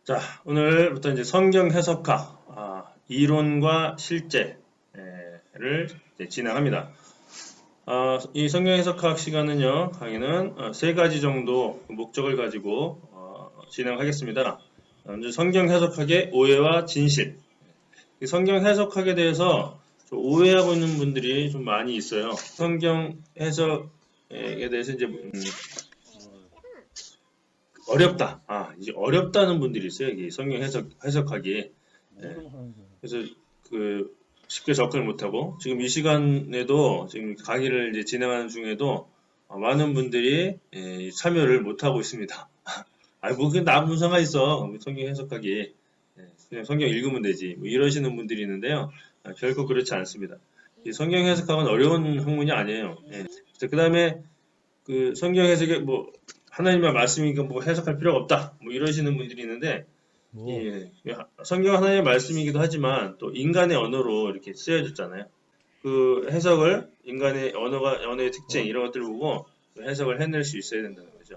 자, 오늘부터 이제 성경 해석학, 이론과 실제를 이제 진행합니다. 이 성경 해석학 시간은요, 강의는 세 가지 정도 목적을 가지고 진행하겠습니다. 먼저 성경 해석학의 오해와 진실. 이 성경 해석학에 대해서 좀 오해하고 있는 분들이 좀 많이 있어요. 성경 해석에 대해서 이제 어렵다. 이제 어렵다는 분들이 있어요. 이게 성경 해석하기. 그래서 쉽게 접근을 못하고 지금 이 시간에도 지금 강의를 이제 진행하는 중에도 많은 분들이 참여를 못하고 있습니다. 뭐 그게 나 무슨 상관 있어. 성경 해석하기. 그냥 성경 읽으면 되지. 뭐 이러시는 분들이 있는데요. 결코 그렇지 않습니다. 이 성경 해석학은 어려운 학문이 아니에요. 그 다음에 그 성경 해석에 뭐 하나님의 말씀이니까 뭐 해석할 필요가 없다. 뭐 이러시는 분들이 있는데 성경 하나님의 말씀이기도 하지만 또 인간의 언어로 이렇게 쓰여졌잖아요. 그 해석을 인간의 언어의 특징 이런 것들을 보고 해석을 해낼 수 있어야 된다는 거죠.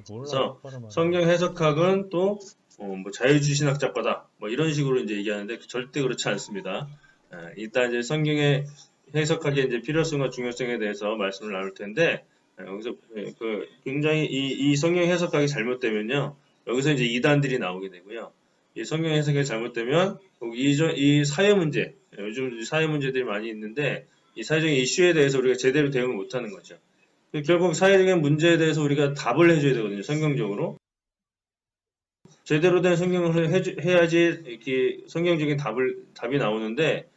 그래서 성경 해석학은 또 뭐 자유주의신학자과다 뭐 이런 식으로 이제 얘기하는데 절대 그렇지 않습니다. 일단 이제 성경의 해석학의 이제 필요성과 중요성에 대해서 말씀을 나눌 텐데 여기서 굉장히 이 성경 해석학이 잘못되면요 여기서 이제 이단들이 나오게 되고요. 이 성경 해석이 잘못되면 이 사회 문제 요즘 사회 문제들이 많이 있는데 이 사회적인 이슈에 대해서 우리가 제대로 대응을 못하는 거죠. 결국 사회적인 문제에 대해서 우리가 답을 해줘야 되거든요. 성경적으로. 제대로 된 성경을 해야지 이렇게 성경적인 답이 나오는데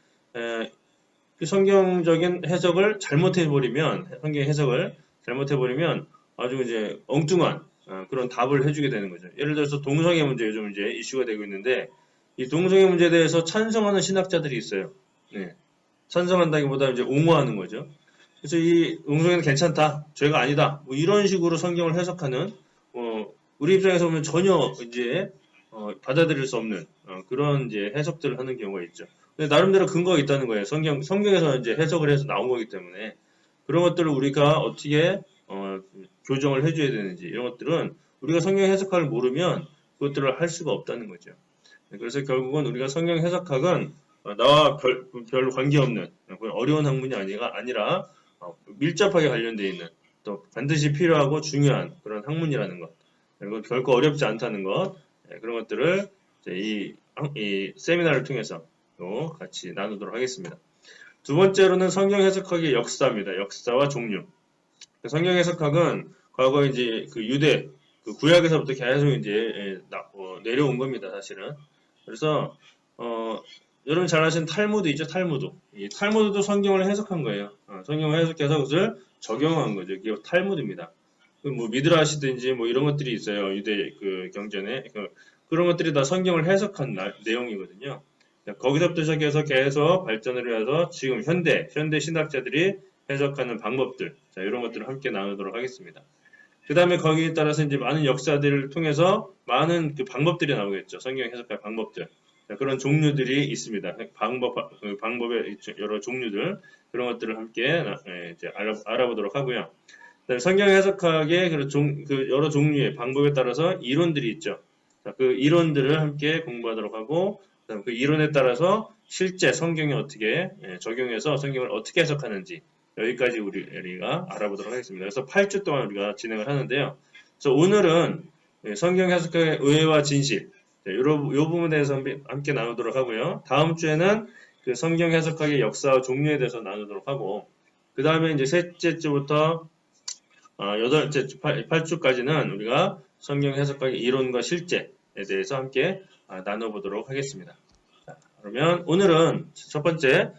그 성경적인 해석을 잘못해버리면 성경 해석을 잘못해버리면 아주 이제 엉뚱한 그런 답을 해주게 되는 거죠. 예를 들어서 동성애 문제 요즘 이제 이슈가 되고 있는데 이 동성애 문제에 대해서 찬성하는 신학자들이 있어요. 찬성한다기보다 이제 옹호하는 거죠. 그래서 이 동성애는 괜찮다, 죄가 아니다, 뭐 이런 식으로 성경을 해석하는 우리 입장에서 보면 전혀 이제 받아들일 수 없는 그런 이제 해석들을 하는 경우가 있죠. 근데 나름대로 근거가 있다는 거예요. 성경에서 이제 해석을 해서 나온 거기 때문에 그런 것들을 우리가 어떻게 교정을 해줘야 되는지 이런 것들은 우리가 성경 해석학을 모르면 그것들을 할 수가 없다는 거죠. 그래서 결국은 우리가 성경 해석학은 나와 별 관계없는 어려운 학문이 아니라 밀접하게 관련되어 있는 또 반드시 필요하고 중요한 그런 학문이라는 것. 그리고 결코 어렵지 않다는 것. 그런 것들을 이제 이 세미나를 통해서 또 같이 나누도록 하겠습니다. 두 번째로는 성경 해석학의 역사입니다. 역사와 종류. 성경 해석학은 과거 이제 그 유대 구약에서부터 계속 이제 내려온 겁니다. 사실은. 그래서 여러분 잘 아시는 탈무드 있죠? 탈무드. 이 탈무드도 성경을 해석한 거예요. 성경을 해석해서 그것을 적용한 거죠. 이게 탈무드입니다. 뭐 미드라시든지 뭐 이런 것들이 있어요. 유대 그 경전에 그런 것들이 다 성경을 해석한 내용이거든요. 거기서부터 시작해서 계속 발전을 해서 지금 현대 신학자들이 해석하는 방법들, 자, 이런 것들을 함께 나누도록 하겠습니다. 그 다음에 거기에 따라서 이제 많은 역사들을 통해서 많은 그 방법들이 나오겠죠. 성경 해석할 방법들. 자, 그런 종류들이 있습니다. 방법의 여러 종류들, 그런 것들을 함께 이제 알아보도록 하고요. 성경 해석학의 그 여러 종류의 방법에 따라서 이론들이 있죠. 자, 그 이론들을 함께 공부하도록 하고, 그 이론에 따라서 실제 성경에 어떻게 적용해서 성경을 어떻게 해석하는지 여기까지 우리가 알아보도록 하겠습니다. 그래서 8주 동안 우리가 진행을 하는데요. 그래서 오늘은 성경 해석학의 의외와 진실, 이 부분에 대해서 함께 나누도록 하고요. 다음 주에는 그 성경 해석학의 역사와 종류에 대해서 나누도록 하고, 그 다음에 이제 셋째 주부터 8주까지는 우리가 성경 해석학의 이론과 실제에 대해서 함께 나눠보도록 하겠습니다. 자, 그러면 오늘은 첫 번째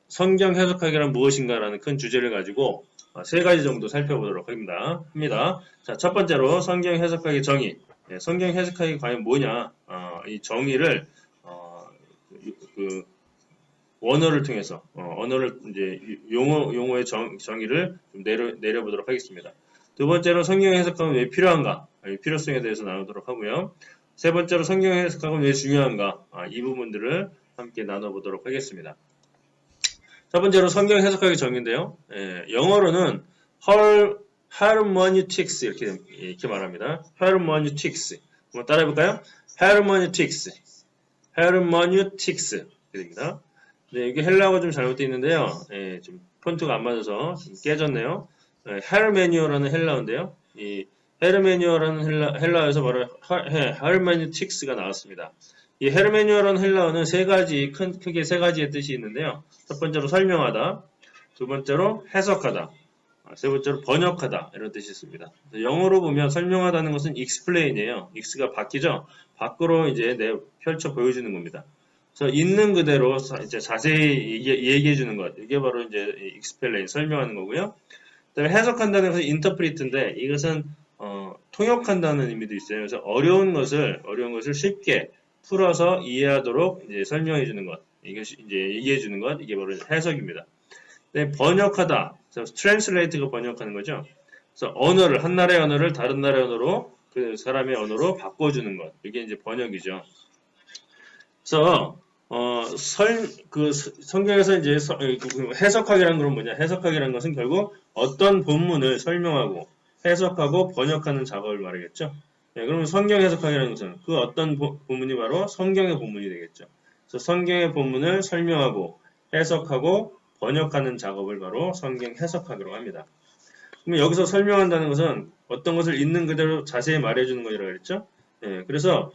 성경 해석학이란 무엇인가라는 큰 주제를 가지고 세 가지 정도 살펴보도록 합니다. 자, 첫 번째로 성경 해석학의 정의. 성경 해석학이 과연 뭐냐? 이 정의를 원어를 통해서 언어를 이제 용어의 정의를 좀 내려보도록 하겠습니다. 두 번째로 성경 해석학은 왜 필요한가? 이 필요성에 대해서 나누도록 하고요. 세 번째로 성경 해석학은 왜 중요한가? 이 부분들을 함께 나눠보도록 하겠습니다. 첫 번째로 성경 해석학의 정의인데요. 영어로는 hermeneutics 이렇게 말합니다. hermeneutics. 한번 따라해볼까요? hermeneutics. hermeneutics. 됩니다. 네, 이게 헬라어가 좀 잘못되어 있는데요. 예, 좀 폰트가 안 맞아서 좀 깨졌네요. 예, 헤르메니어라는 헬라어인데요. 이 헤르메니어라는 헬라어에서 바로 hermeneutics가 나왔습니다. 이 헤르메니어라는 헬라어는 크게 세 가지의 뜻이 있는데요. 첫 번째로 설명하다, 두 번째로 해석하다, 세 번째로 번역하다 이런 뜻이 있습니다. 영어로 보면 설명하다는 것은 explain이에요. x가 바뀌죠. 밖으로 이제 펼쳐 보여주는 겁니다. 그래서 있는 그대로 이제 자세히 얘기해 주는 것. 이게 바로 이제 explain 설명하는 거고요. 그다음에 해석한다는 것은 interpret인데 이것은 통역한다는 의미도 있어요. 그래서 어려운 것을 쉽게 풀어서 이해하도록 이제 설명해 주는 것. 이것이 이제 얘기해 주는 것. 이게 바로 해석입니다. 네, 번역하다. translate가 번역하는 거죠. 그래서 언어를 한 나라의 언어를 다른 나라의 언어로 그 사람의 언어로 바꿔주는 것. 이게 이제 번역이죠. 그래서 성경에서 이제 해석하기라는 건 뭐냐? 해석하기라는 것은 결국 어떤 본문을 설명하고 해석하고 번역하는 작업을 말하겠죠. 네, 그러면 성경 해석하기라는 것은 그 어떤 본문이 바로 성경의 본문이 되겠죠. 그래서 성경의 본문을 설명하고 해석하고 번역하는 작업을 바로 성경 해석하기로 합니다. 그럼 여기서 설명한다는 것은 어떤 것을 있는 그대로 자세히 말해주는 거라고 그랬죠. 예, 그래서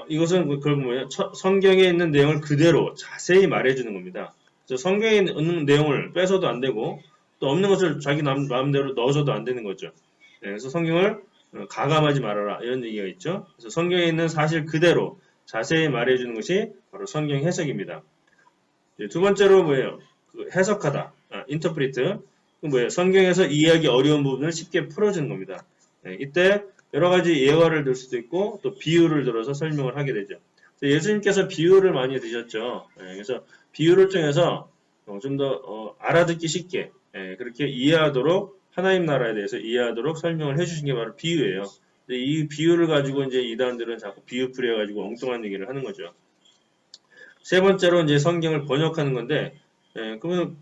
이것은 그걸 뭐예요? 성경에 있는 내용을 그대로 자세히 말해주는 겁니다. 그래서 성경에 있는 내용을 뺏어도 안 되고 또 없는 것을 자기 마음대로 넣어줘도 안 되는 거죠. 예, 그래서 성경을 가감하지 말아라 이런 얘기가 있죠. 그래서 성경에 있는 사실 그대로 자세히 말해주는 것이 바로 성경 해석입니다. 예, 두 번째로 뭐예요? 해석하다, interpret. 뭐예요? 성경에서 이해하기 어려운 부분을 쉽게 풀어주는 겁니다. 예, 이때 여러 가지 예화를 들 수도 있고 또 비유를 들어서 설명을 하게 되죠. 예수님께서 비유를 많이 드셨죠. 예, 그래서 비유를 통해서 좀 더 알아듣기 쉽게 그렇게 이해하도록 하나님 나라에 대해서 이해하도록 설명을 해주신 게 바로 비유예요. 이 비유를 가지고 이제 이단들은 자꾸 비유풀이해 가지고 엉뚱한 얘기를 하는 거죠. 세 번째로 이제 성경을 번역하는 건데, 그러면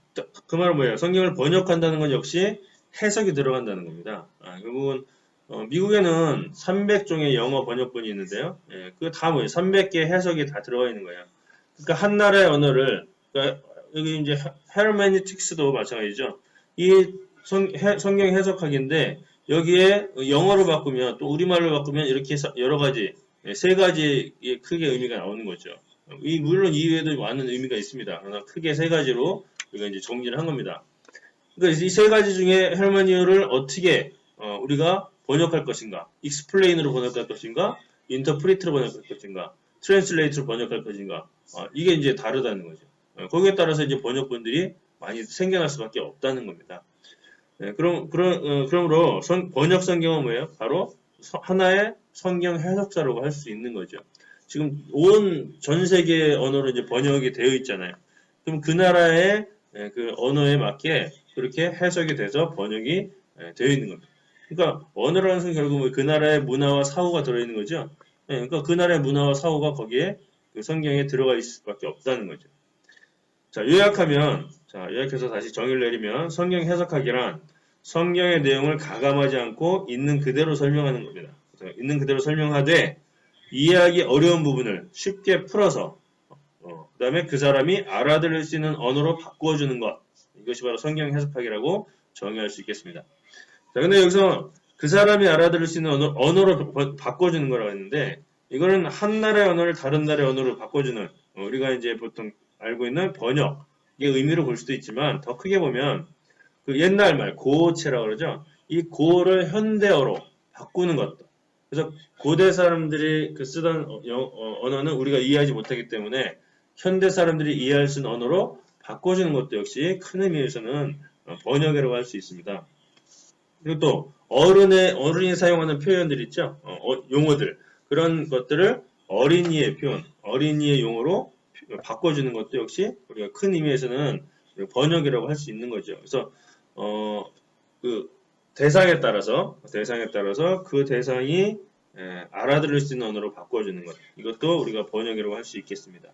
그 말은 뭐예요? 성경을 번역한다는 건 역시 해석이 들어간다는 겁니다. 결국은 미국에는 300종의 영어 번역본이 있는데요. 그거 다 뭐예요? 300개 해석이 다 들어가 있는 거예요. 그러니까 한 나라의 언어를, 그러니까 여기 이제 헤르메니틱스도 마찬가지죠. 이 성경 해석하기인데 여기에 영어로 바꾸면 또 우리말로 바꾸면 이렇게 해서 여러 가지 세 가지의 크게 의미가 나오는 거죠. 물론 이외에도 많은 의미가 있습니다. 그러나 크게 세 가지로 우리가 이제 정리를 한 겁니다. 그러니까 이 세 가지 중에 헤르메니어를 어떻게 우리가 번역할 것인가, explain으로 번역할 것인가, interpret로 번역할 것인가, translate로 번역할 것인가, 이게 이제 다르다는 거죠. 거기에 따라서 이제 번역본들이 많이 생겨날 수밖에 없다는 겁니다. 그러므로 번역 성경은 뭐예요? 바로 하나의 성경 해석자라고 할 수 있는 거죠. 지금 온 전 세계의 언어로 이제 번역이 되어 있잖아요. 그럼 그 나라의 그 언어에 맞게 그렇게 해석이 돼서 번역이 되어 있는 겁니다. 그러니까 언어라는 것은 결국 그 나라의 문화와 사고가 들어있는 거죠. 그러니까 그 나라의 문화와 사고가 거기에 그 성경에 들어가 있을 수밖에 없다는 거죠. 자, 요약해서 다시 정의를 내리면 성경 해석하기란 성경의 내용을 가감하지 않고 있는 그대로 설명하는 겁니다. 있는 그대로 설명하되 이해하기 어려운 부분을 쉽게 풀어서 그 다음에 그 사람이 알아들을 수 있는 언어로 바꿔주는 것. 이것이 바로 성경 해석하기라고 정의할 수 있겠습니다. 자, 근데 여기서 그 사람이 알아들을 수 있는 언어로 바꿔주는 거라고 했는데 이거는 한 나라의 언어를 다른 나라의 언어로 바꿔주는 우리가 이제 보통 알고 있는 번역의 의미로 볼 수도 있지만 더 크게 보면 그 옛날 말 고어체라고 그러죠. 이 고어를 현대어로 바꾸는 것도. 그래서 고대 사람들이 쓰던 언어는 우리가 이해하지 못하기 때문에 현대 사람들이 이해할 수 있는 언어로 바꿔주는 것도 역시 큰 의미에서는 번역이라고 할 수 있습니다. 그리고 또 어른이 사용하는 표현들 있죠. 용어들. 그런 것들을 어린이의 표현, 어린이의 용어로 바꿔주는 것도 역시 우리가 큰 의미에서는 번역이라고 할 수 있는 거죠. 그래서 그 대상에 따라서 그 대상이 알아들을 수 있는 언어로 바꿔주는 것. 이것도 우리가 번역이라고 할 수 있겠습니다.